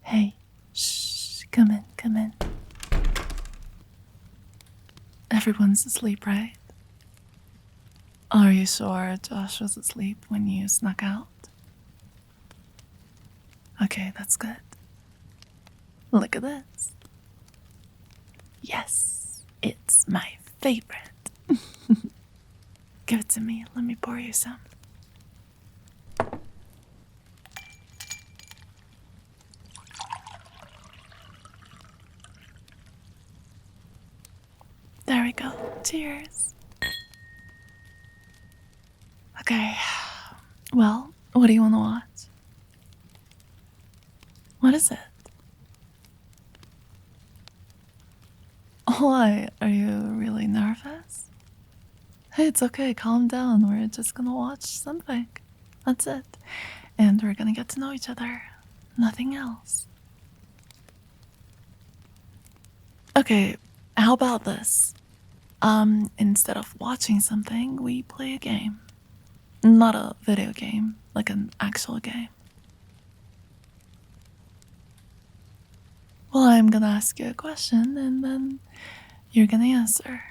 Hey, shh, come in, come in. Everyone's asleep, right? Are you sure Josh was asleep when you snuck out? Okay, that's good. Look at this. Yes, it's my favorite. Give it to me. Let me pour you some. There we go. Cheers. Okay. Well, what do you want to watch? What is it? Why? Are you really nervous? Hey, it's okay. Calm down. We're just gonna watch something. That's it. And we're gonna get to know each other. Nothing else. Okay, how about this? Instead of watching something, we play a game. Not a video game, like an actual game. Well, I'm gonna ask you a question and then you're gonna answer.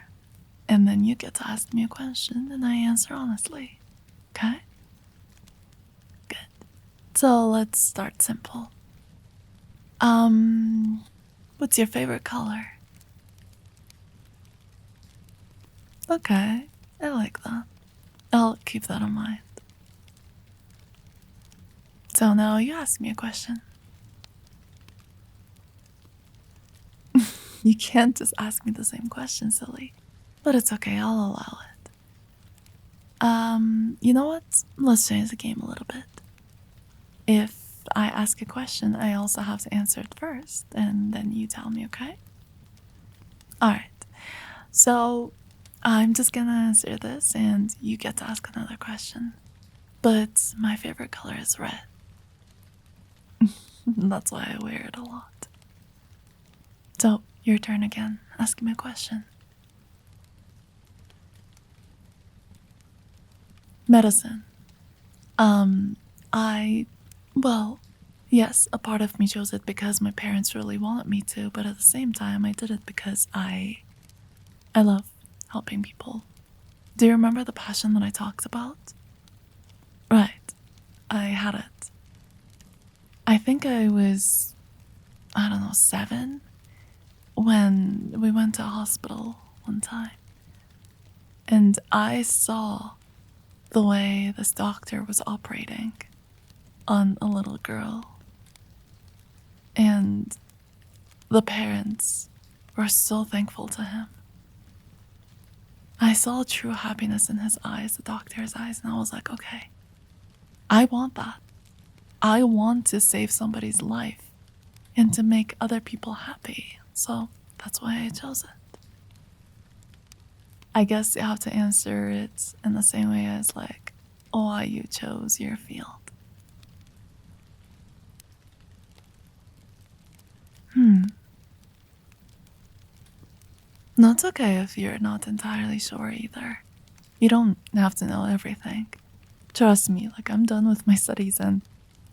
And then you get to ask me a question and I answer honestly. Okay? Good. So let's start simple. What's your favorite color? Okay, I like that. I'll keep that in mind. So now you ask me a question. You can't just ask me the same question, silly. But it's okay, I'll allow it. You know what? Let's change the game a little bit. If I ask a question, I also have to answer it first, and then you tell me, okay? Alright. So, I'm just gonna answer this, and you get to ask another question. But my favorite color is red. That's why I wear it a lot. So, your turn again. Ask me a question. Medicine. Well, yes, a part of me chose it because my parents really wanted me to, but at the same time, I did it because I love helping people. Do you remember the passion that I talked about? Right. I had it. I think I was, 7 when we went to a hospital one time. And I saw the way this doctor was operating on a little girl. And the parents were so thankful to him. I saw true happiness in his eyes, the doctor's eyes, and I was like, okay, I want that. I want to save somebody's life and to make other people happy. So that's why I chose it. I guess you have to answer it in the same way as like why you chose your field. That's okay if you're not entirely sure either. You don't have to know everything. Trust me, like I'm done with my studies and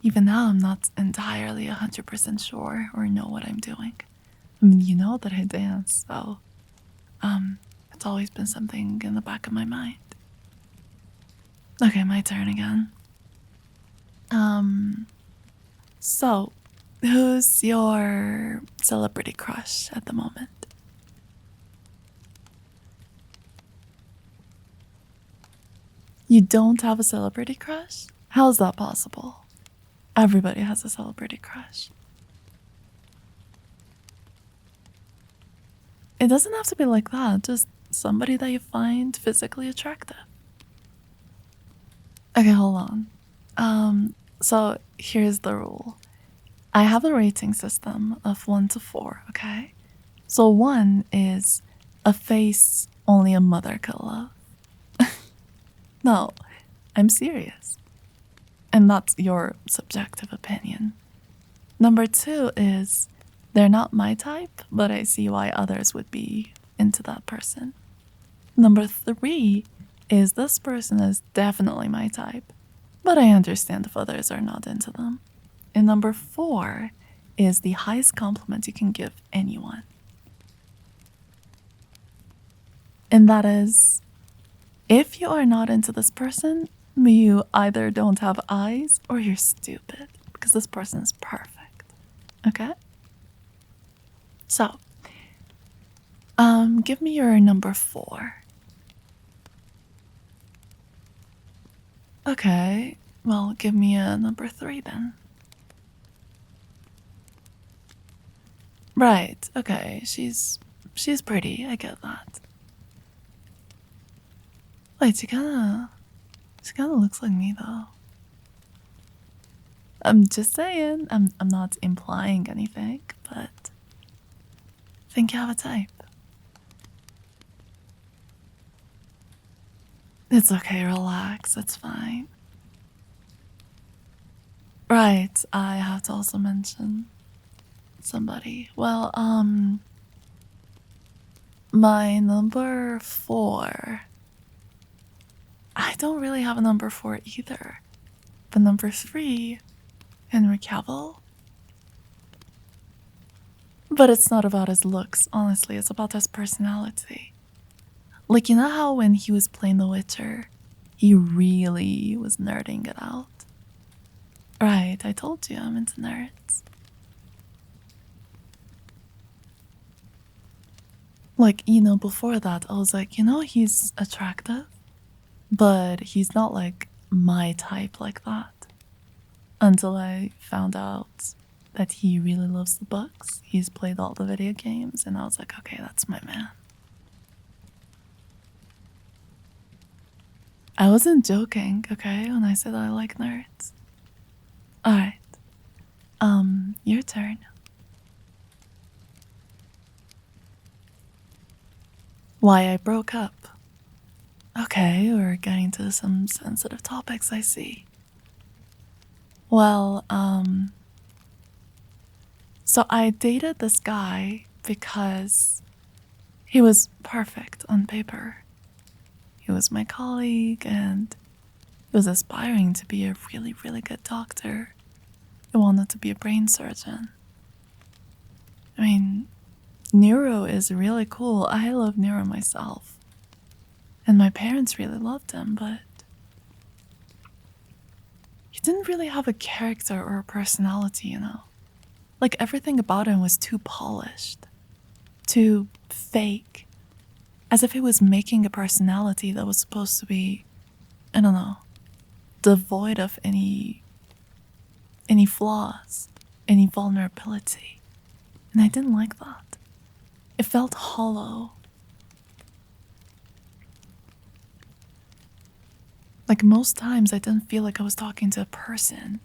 even now I'm not entirely 100% sure or know what I'm doing. I mean, you know that I dance, so it's always been something in the back of my mind. Okay, my turn again. So who's your celebrity crush at the moment? You don't have a celebrity crush? How's that possible? Everybody has a celebrity crush. It doesn't have to be like that, just somebody that you find physically attractive. Okay, hold on. So here's the rule. I have a rating system of 1 to 4, okay? So 1 is a face only a mother could love. No, I'm serious. And that's your subjective opinion. Number 2 is they're not my type, but I see why others would be into that person. Number 3 is this person is definitely my type, but I understand if others are not into them. And number 4 is the highest compliment you can give anyone. And that is, if you are not into this person, you either don't have eyes or you're stupid, because this person is perfect. Okay? So, give me your number 4. Okay, well, give me a number 3 then. Right, okay, she's pretty, I get that. Wait, she kinda looks like me though. I'm just saying, I'm not implying anything, but I think you have a type. It's okay, relax, it's fine. Right, I have to also mention somebody. Well, my number 4. I don't really have a number 4 either. But number 3, Henry Cavill. But it's not about his looks, honestly, it's about his personality. Like, you know how when he was playing The Witcher, he really was nerding it out? Right, I told you I'm into nerds. Like, before that, I was like, he's attractive, but he's not like my type like that. Until I found out that he really loves the books. He's played all the video games, and I was like, okay, that's my man. I wasn't joking, okay, when I said I like nerds. Alright. Your turn. Why I broke up. Okay, we're getting to some sensitive topics, I see. Well, so I dated this guy because he was perfect on paper. He was my colleague and he was aspiring to be a really, really good doctor. He wanted to be a brain surgeon. I mean, neuro is really cool. I love neuro myself. And my parents really loved him, but he didn't really have a character or a personality, Like, everything about him was too polished, too fake, as if he was making a personality that was supposed to be, I don't know, devoid of any flaws, any vulnerability. And I didn't like that. It felt hollow. Like, most times I didn't feel like I was talking to a person.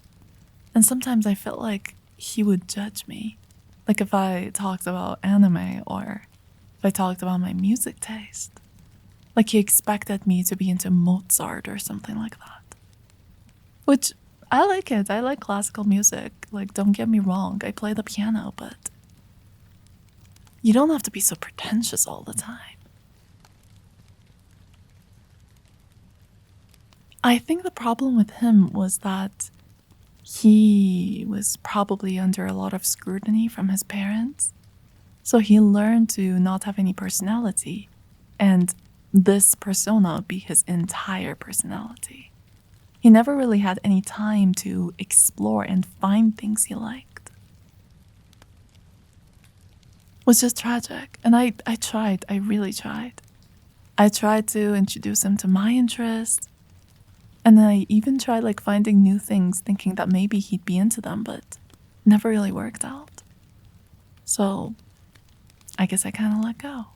And sometimes I felt like he would judge me. Like if I talked about anime or if I talked about my music taste. Like he expected me to be into Mozart or something like that. Which, I like it. I like classical music. Like, don't get me wrong. I play the piano, but you don't have to be so pretentious all the time. I think the problem with him was that he was probably under a lot of scrutiny from his parents. So he learned to not have any personality, and this persona would be his entire personality. He never really had any time to explore and find things he liked. It was just tragic, and I tried, I really tried. I tried to introduce him to my interests, and then I even tried like finding new things thinking that maybe he'd be into them, but never really worked out. So I guess I kind of let go.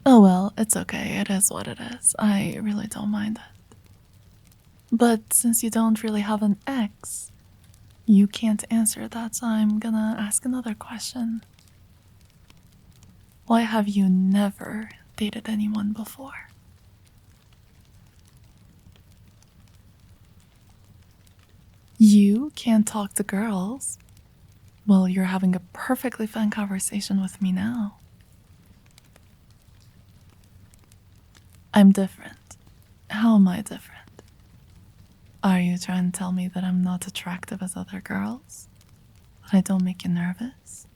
Oh well, it's okay, it is what it is. I really don't mind it. But since you don't really have an ex, you can't answer that, so I'm gonna ask another question. Why have you never dated anyone before? You can't talk to girls. Well, you're having a perfectly fine conversation with me now. I'm different. How am I different? Are you trying to tell me that I'm not attractive as other girls? That I don't make you nervous?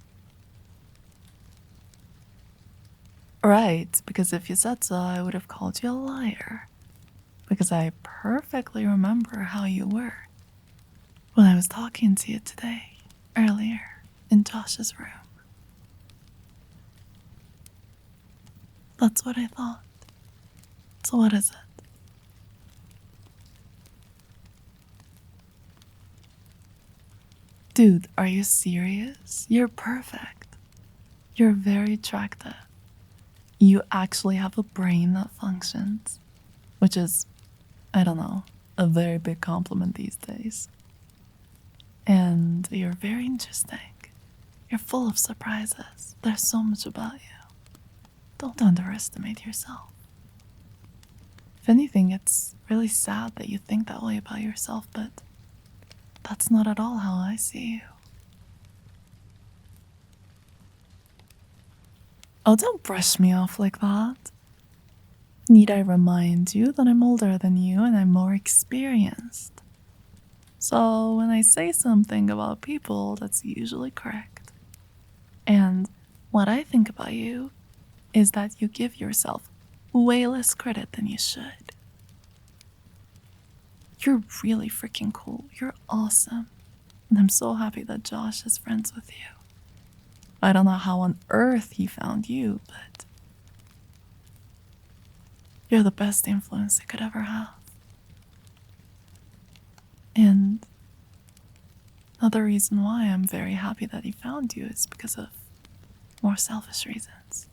Right, because if you said so, I would have called you a liar. Because I perfectly remember how you were when I was talking to you today, earlier, in Josh's room. That's what I thought. So what is it? Dude, are you serious? You're perfect. You're very attractive. You actually have a brain that functions, which is, I don't know, a very big compliment these days. And you're very interesting. You're full of surprises. There's so much about you. Don't underestimate yourself. If anything, it's really sad that you think that way about yourself, but that's not at all how I see you. Oh, don't brush me off like that. Need I remind you that I'm older than you and I'm more experienced? So when I say something about people, that's usually correct. And what I think about you is that you give yourself way less credit than you should. You're really freaking cool. You're awesome. And I'm so happy that Josh is friends with you. I don't know how on earth he found you, but you're the best influence he could ever have. And another reason why I'm very happy that he found you is because of more selfish reasons.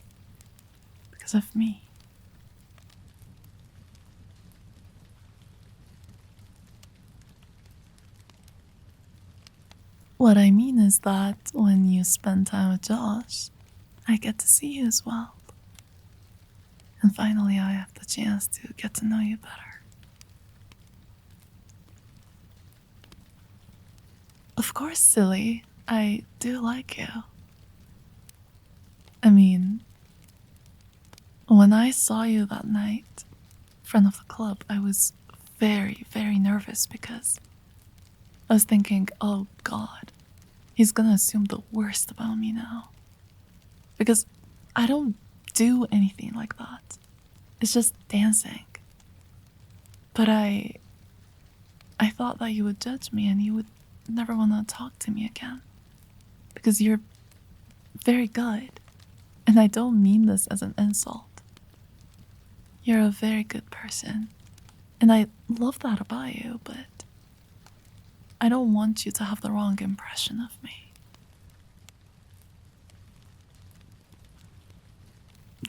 Because of me. What I mean is that when you spend time with Josh, I get to see you as well. And finally, I have the chance to get to know you better. Of course, silly, I do like you. I mean, when I saw you that night in front of the club, I was very, very nervous because I was thinking, oh god, he's gonna assume the worst about me now. Because I don't do anything like that. It's just dancing. But I thought that you would judge me and you would never want to talk to me again. Because you're very good. And I don't mean this as an insult. You're a very good person. And I love that about you, but I don't want you to have the wrong impression of me.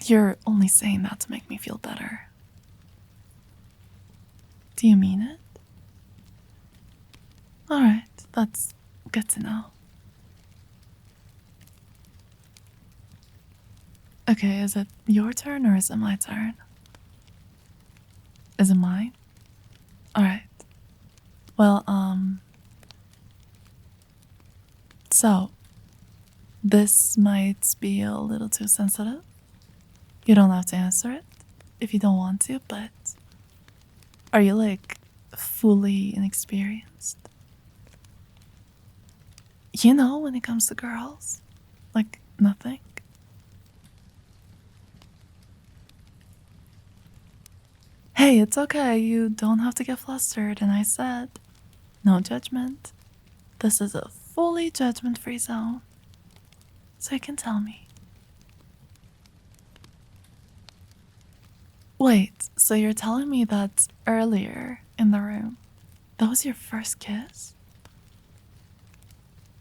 You're only saying that to make me feel better. Do you mean it? Alright, that's good to know. Okay, is it your turn or is it my turn? Is it mine? Alright. Well, so, this might be a little too sensitive. You don't have to answer it if you don't want to, but are you like fully inexperienced? You know, when it comes to girls, like nothing. Hey, it's okay, you don't have to get flustered, and I said, no judgment. This is a fully judgment-free zone. So you can tell me. Wait, so you're telling me that earlier in the room, that was your first kiss?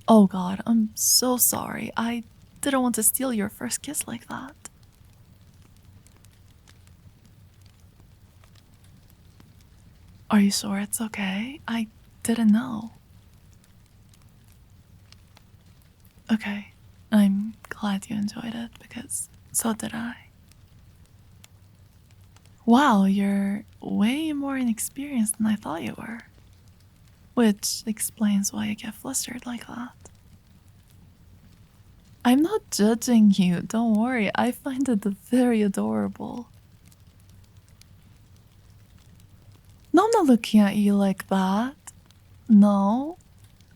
Oh god, I'm so sorry. I didn't want to steal your first kiss like that. Are you sure it's okay? I didn't know. Okay, I'm glad you enjoyed it because so did I. Wow, you're way more inexperienced than I thought you were. Which explains why you get flustered like that. I'm not judging you, don't worry. I find it very adorable. No, I'm not looking at you like that. No,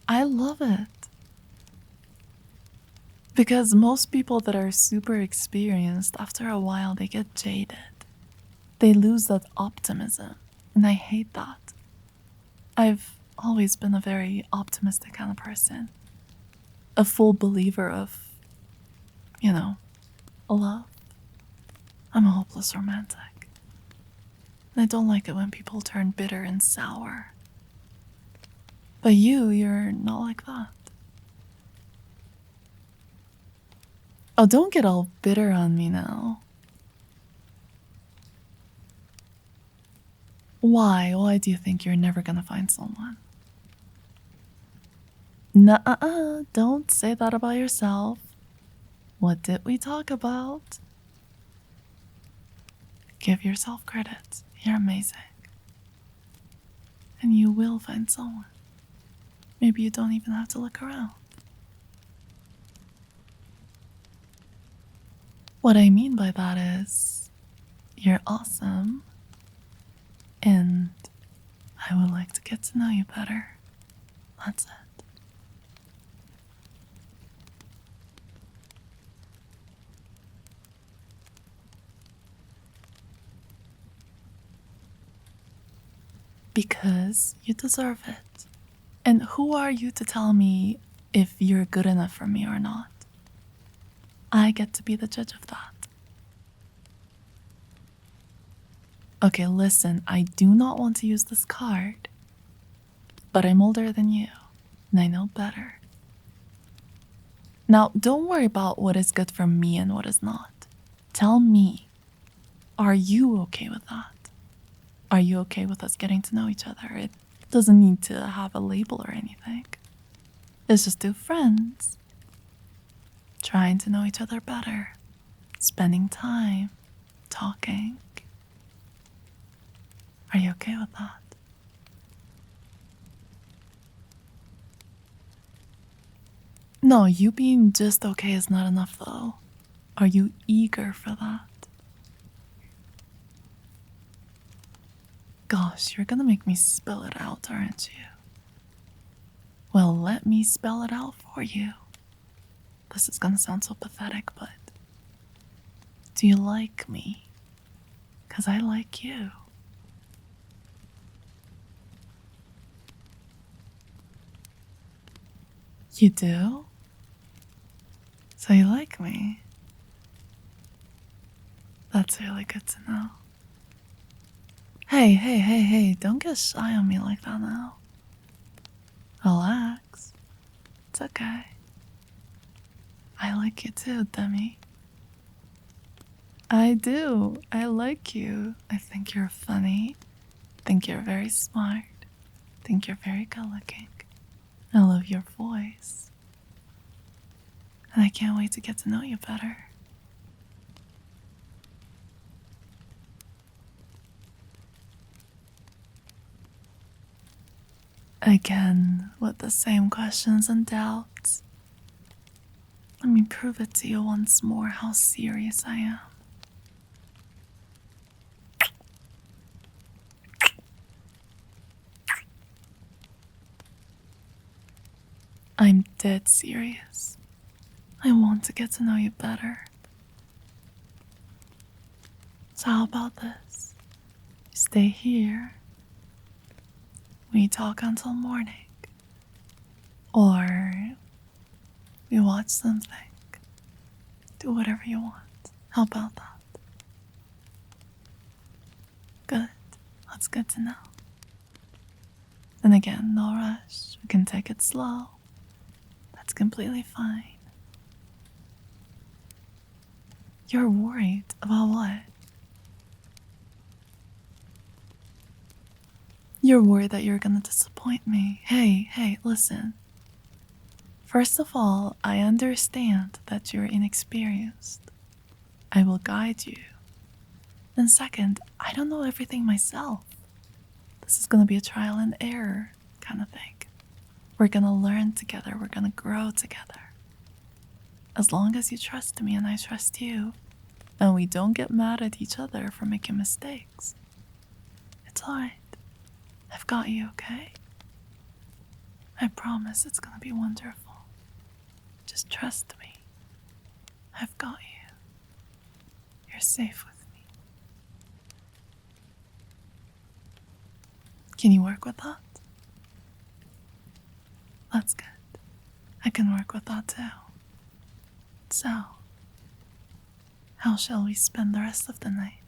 I love it. Because most people that are super experienced, after a while, they get jaded. They lose that optimism, and I hate that. I've always been a very optimistic kind of person. A full believer of, love. I'm a hopeless romantic. And I don't like it when people turn bitter and sour. But you're not like that. Oh, don't get all bitter on me now. Why? Why do you think you're never gonna find someone? Nuh-uh, don't say that about yourself. What did we talk about? Give yourself credit. You're amazing. And you will find someone. Maybe you don't even have to look around. What I mean by that is, you're awesome, and I would like to get to know you better. That's it. Because you deserve it. And who are you to tell me if you're good enough for me or not? I get to be the judge of that. Okay, listen, I do not want to use this card, but I'm older than you, and I know better. Now, don't worry about what is good for me and what is not. Tell me, are you okay with that? Are you okay with us getting to know each other? It doesn't need to have a label or anything. It's just two friends trying to know each other better, spending time, talking. Are you okay with that? No, you being just okay is not enough though. Are you eager for that? Gosh, you're gonna make me spill it out, aren't you? Well, let me spell it out for you. This is gonna sound so pathetic, but do you like me? 'Cause I like you. You do? So you like me? That's really good to know. Hey, don't get shy on me like that now. Relax. It's okay. I like you too, Demi. I do. I like you. I think you're funny. I think you're very smart. I think you're very good looking. I love your voice. And I can't wait to get to know you better. Again, with the same questions and doubts. Let me prove it to you once more how serious I am. I'm dead serious. I want to get to know you better. So how about this? You stay here. We talk until morning. Or we watch something. Do whatever you want. How about that? Good. That's good to know. And again, no rush. We can take it slow. That's completely fine. You're worried about what? You're worried that you're gonna disappoint me. Hey, listen. First of all, I understand that you're inexperienced. I will guide you. And second, I don't know everything myself. This is gonna be a trial and error kind of thing. We're gonna learn together, we're gonna grow together. As long as you trust me and I trust you, and we don't get mad at each other for making mistakes, it's alright. I've got you, okay? I promise it's gonna be wonderful. Just trust me. I've got you. You're safe with me. Can you work with that? That's good. I can work with that too. So, how shall we spend the rest of the night?